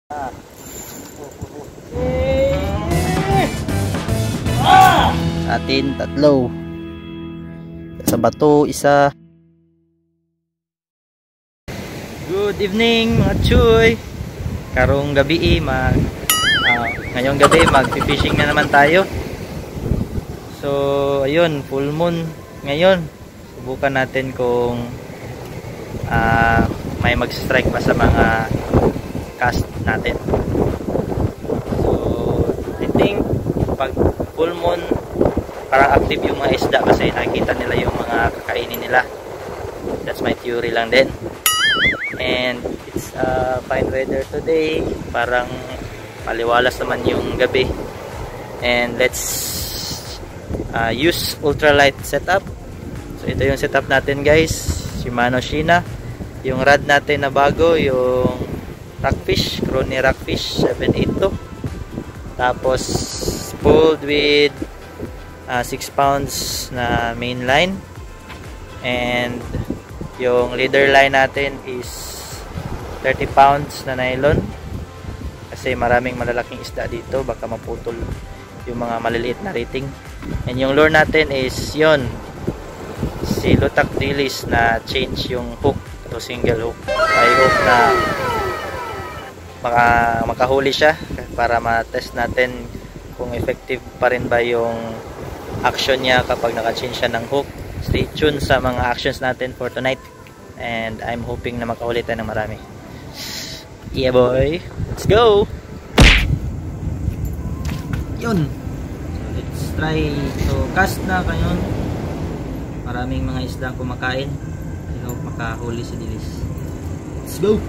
Atin tatlo. Sa bato isa. Good evening mga chuy. Karong gabi ngayong gabi mag-fishing na naman tayo. So ayun, full moon ngayon. Subukan natin kung may mag-strike pa sa mga cast natin. So I think pag full moon parang active yung mga isda kasi nakikita nila yung mga kakainin nila. That's my theory lang din. And it's fine weather today, parang maliwalas naman yung gabi. And let's use ultralight setup. So ito yung setup natin guys, Shimano Sheena. Yung rod natin na bago, yung Rockfish, Crony Rockfish 782. Tapos pulled with 6 pounds na main line. And yung leader line natin is 30 pounds na nylon. Kasi maraming malalaking isda dito, baka maputol yung mga maliliit na rating. And yung lure natin is yon, si Lutak Dilis na change yung hook to single hook. I hope na makahuli siya para ma-test natin kung effective pa rin ba yung action niya kapag naka-change siya ng hook. Stay tuned sa mga actions natin for tonight, and I'm hoping na makahuli tayo ng marami. Yeah boy, let's go! Yun, so let's try to cast na ngayon. Maraming mga isda kumakain. I hope makahuli si Dilis. Let's go!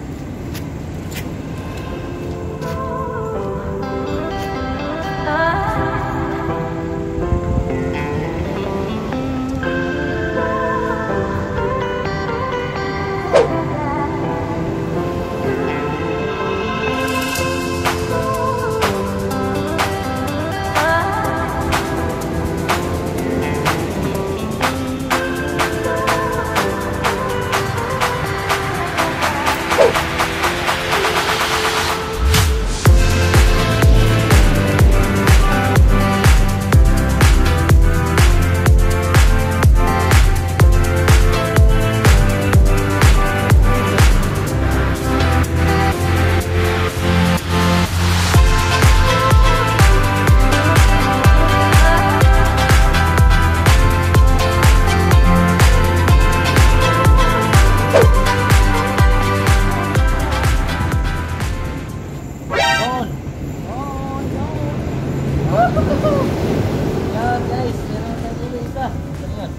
Yan guys, meron na dito isa. Ano yun?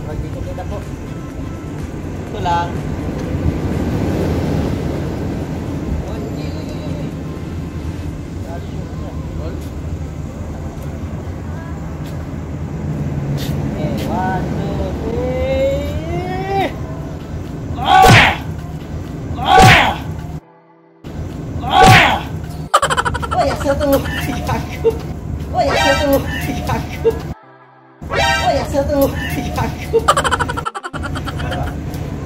Magdikit po. Ito lang.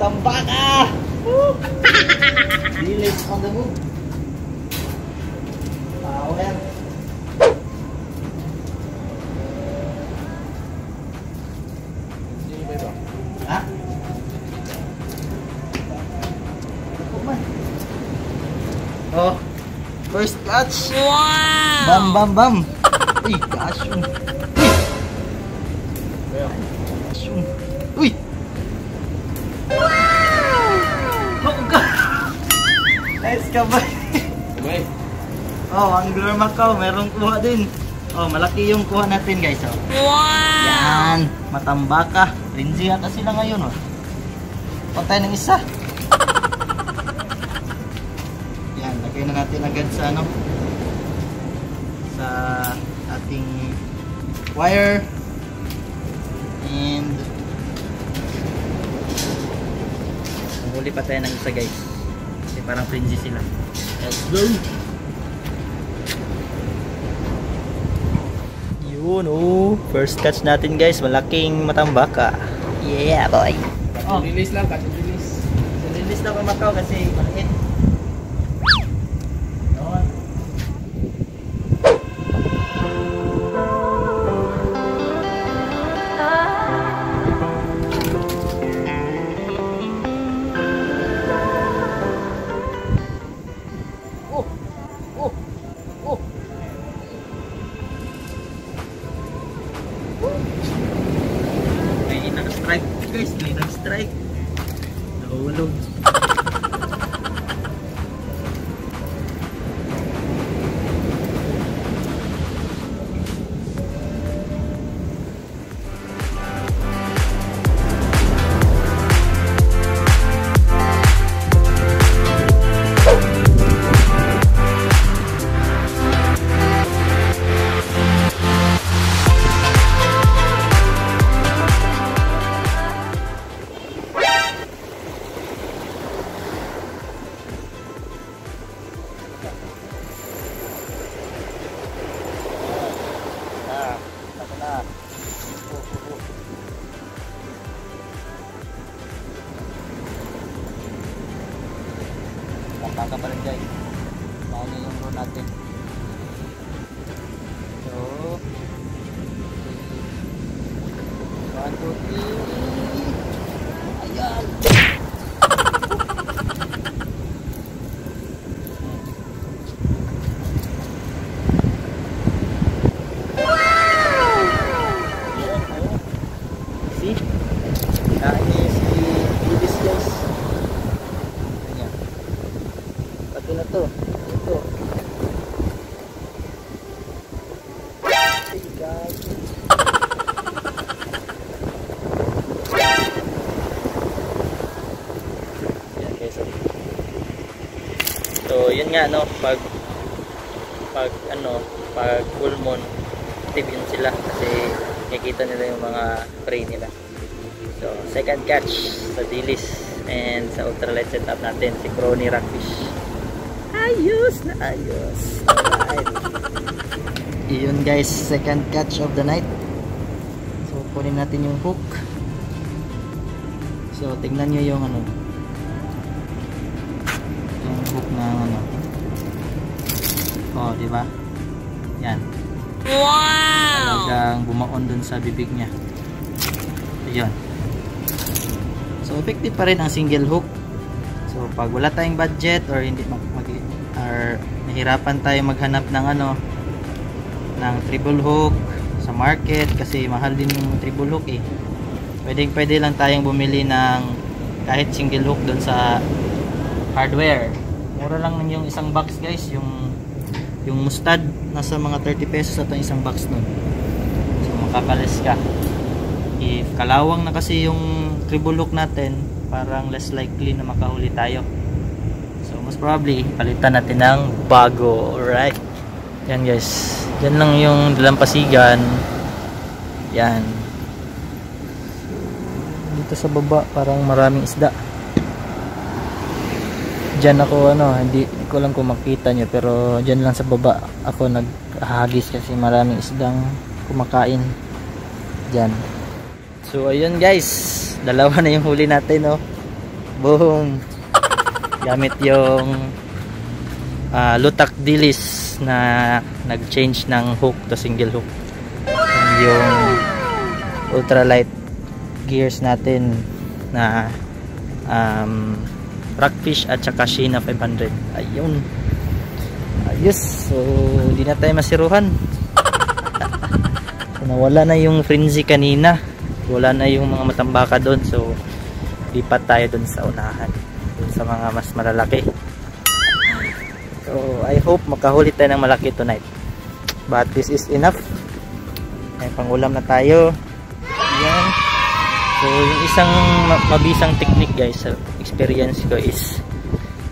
Tambaka! Dilis on the move. Power. Ha? Oh, first catch. Wow! Bam bam bam. Uy, catch yun. Uy! Nice kabay. Oh, Angler Macau, merong kuha din. Oh, malaki yung kuha natin guys. Oh. Wow! Yan, matambaka. Rinzi yata sila ngayon. Oh. Patay ng isa. Yan, lagay na natin agad sa ano, sa ating wire. And huli pa tayo ng isa guys. Kasi parang fringy sila. Let's go! Yun oh, first catch natin guys, malaking matambaka. Yeah boy! Release lang, catch and release. Release na Macau kasi maliit. Kakapalan guys. Mauna yung roll natin. So 1, 2, 3. Ayan. Na to. Ito. Ay, God. Yan guys. So, yun nga no, pag full moon, active yun sila kasi nakikita nila yung mga prey nila. So, second catch sa dilis and sa ultralight setup natin si Crony Rockfish. Ayos na ayos. Alright. Iyon guys, second catch of the night. So kunin natin yung hook. So tingnan nyo yung yung hook na oh, di ba? Yan. Wow! Talagang bumaon dun sa bibig niya. Ayun. So effective pa rin ang single hook. So pag wala tayong budget or hindi or nahirapan tayo maghanap ng ng treble hook sa market kasi mahal din yung treble hook eh. Pwede lang tayong bumili ng kahit single hook doon sa hardware. Mura lang yung isang box guys, yung mustard nasa mga 30 pesos at isang box nun. So makakalis ka. If kalawang na kasi yung treble hook natin, parang less likely na makahuli tayo. So most probably palitan natin ng bago. Alright. Yan guys. Yan lang yung dalampasigan. Yan. Dito sa baba parang maraming isda. Diyan ako hindi ko lang kung makita nyo, pero diyan lang sa baba ako naghahagis kasi maraming isdang kumakain diyan. So ayun guys, dalawa na yung huli natin Boom. Gamit yung lutak dilis na nag-change ng hook to single hook. And yung ultralight gears natin na Rockfish at saka Sheena 500. Ayun. Ayos. So hindi na tayo masiruhan. So, nawala na yung frenzy kanina. Wala na yung mga matambaka doon. So lipat tayo doon sa unahan, doon sa mga mas malalaki. So I hope makahuli tayo ng malaki tonight, but this is enough. May pangulam na tayo. Yan. So yung isang mabisang technique guys sa experience ko is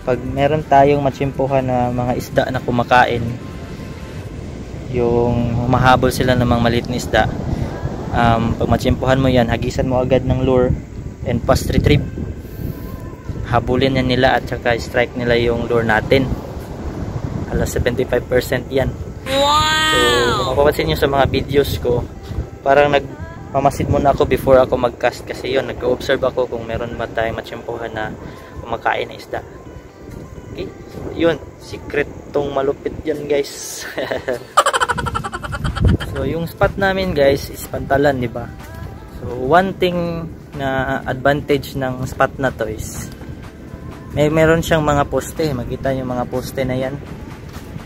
pag meron tayong matsimpuhan na mga isda na kumakain, yung humahabol sila ng mga maliit na isda, pag matsimpuhan mo yan, hagisan mo agad ng lure and fast retrieve. Habulin yan nila at saka strike nila yung lure natin. Halos 75% yan. Wow! So kung mapapansin nyo sa mga videos ko, parang nagmamasid muna ako before ako mag-cast kasi yun, nag-observe ako kung meron ba tayong matsimpuhan na kumakain na isda. Okay, so yun, secret tong malupit yan guys. So yung spot namin guys is pantalan, di ba? So one thing na advantage ng spot na to is meron siyang mga poste. Makita nyo mga poste na yan.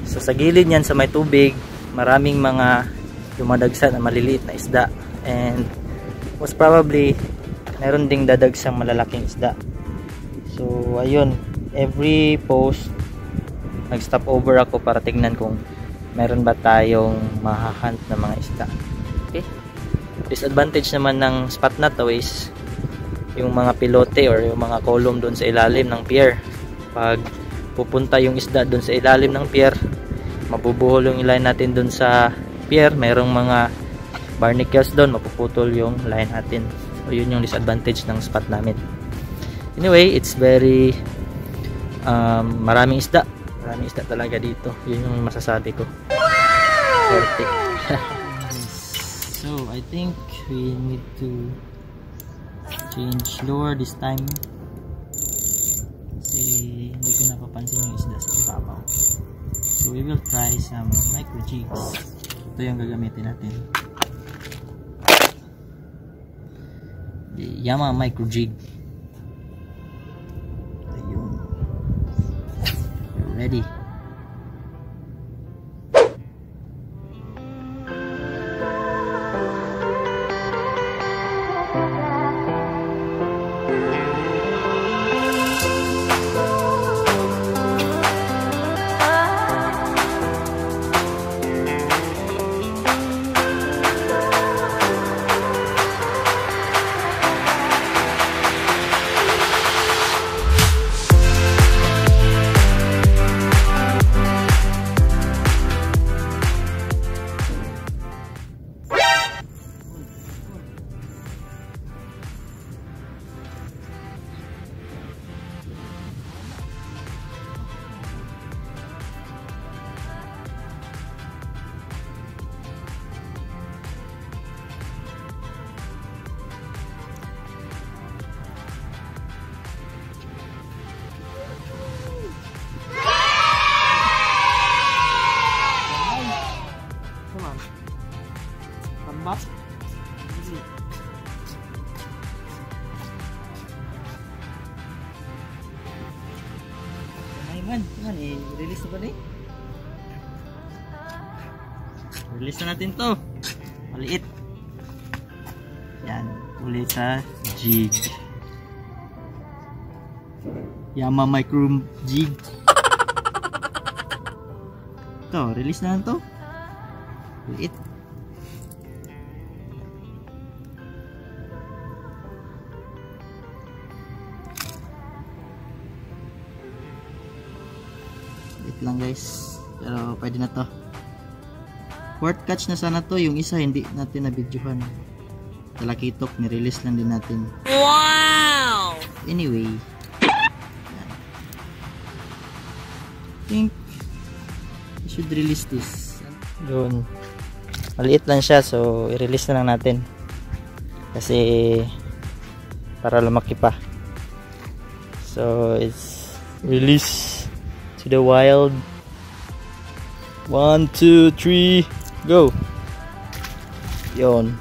So sa gilid yan sa may tubig, maraming mga dumadagsa na maliliit na isda, and most probably meron ding dadagsang malalaking isda. So ayun, every post nag-stop over ako para tignan kung meron ba tayong mahahunt na mga isda. Okay? Disadvantage naman ng spot na to is yung mga pilote or yung mga column doon sa ilalim ng pier. Pag pupunta yung isda doon sa ilalim ng pier, mabubuhol yung line natin doon sa pier. Merong mga barnacles doon, mapuputol yung line natin. So yun yung disadvantage ng spot namin. Anyway, it's very maraming isda. Maraming isda talaga dito. Yun yung masasabi ko. Swerte. So I think we need to change lure this time. kasi hindi ko napapansin yung isda sa ibabaw. So we will try some micro jigs. Ito yung gagamitin natin, the Yama micro jig. Ayun, we're ready. Tambak. Man, i-release na ba rin? Release na natin to. Maliit. Yan, ulit sa jig. Yama micro jig. To, release na lang to. Maliit. Lang guys, pero pwede na to. Fourth catch na sana to, yung isa hindi natin na-videohan. Talakitok, ni-release lang din natin. Wow! Anyway, yan. I think I should release this. Yun, maliit lang siya, so i-release na lang natin kasi para lumaki pa. So it's release to the wild. 1, 2, 3, go. Yon.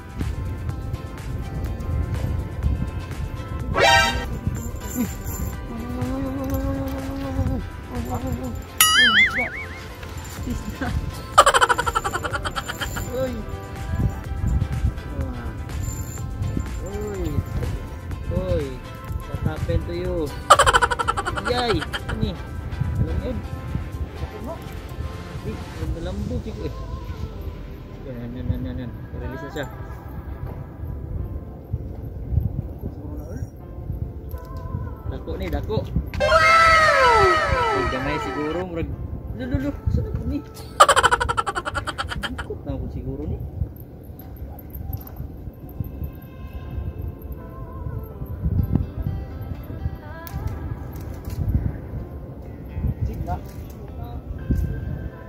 Oy, what happened to you? Yay, ini. Alam yun. Sakit mo. Hindi, malambot ko eh. Yan. Release na siya. Dako ni, dako. Wow! Gamay siguro. Lulu, saan ako ni? Bukot na ako siguro ni.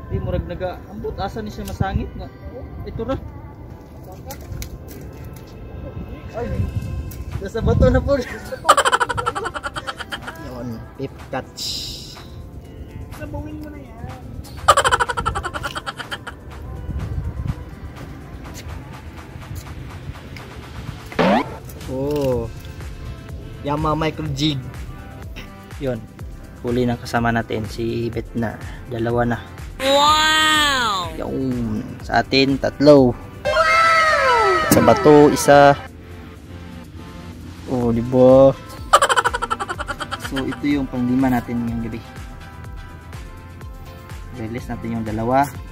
Di murag naga-ambot, asa ni siya masangit nga. Ito ra. Ay, nasa bato na po. Yon, pip catch. Sabawin mo na yan. Oh, Yama micro jig. Yon, huli ng kasama natin si Betna. Dalawa na. Wow! Yung sa atin, 3. Wow! Sa bato, 1. Oh, diba? So, ito yung pang-5 natin ngayong gabi. Release natin yung 2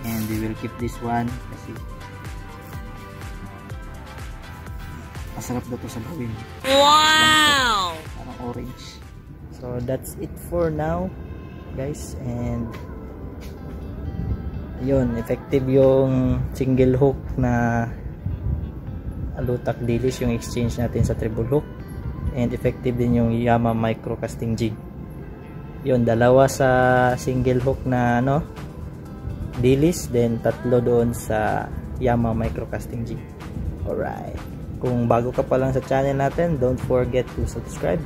and we will keep this one kasi masarap daw to sa bawin. Wow! Parang orange. So, that's it for now, guys. And yun, effective yung single hook na alutak dilis, yung exchange natin sa treble hook, and effective din yung Yama micro casting jig. Yun, 2 sa single hook na dilis, then 3 doon sa Yama micro casting jig. Alright, kung bago ka pa lang sa channel natin, don't forget to subscribe,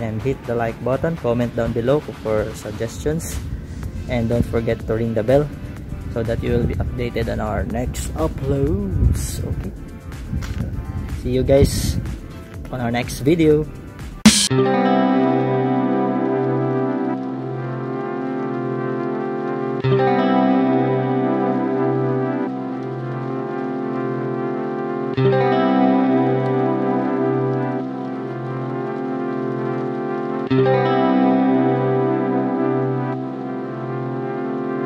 and hit the like button, comment down below for suggestions, and don't forget to ring the bell so that you will be updated on our next uploads. Okay, see you guys on our next video. Thank you.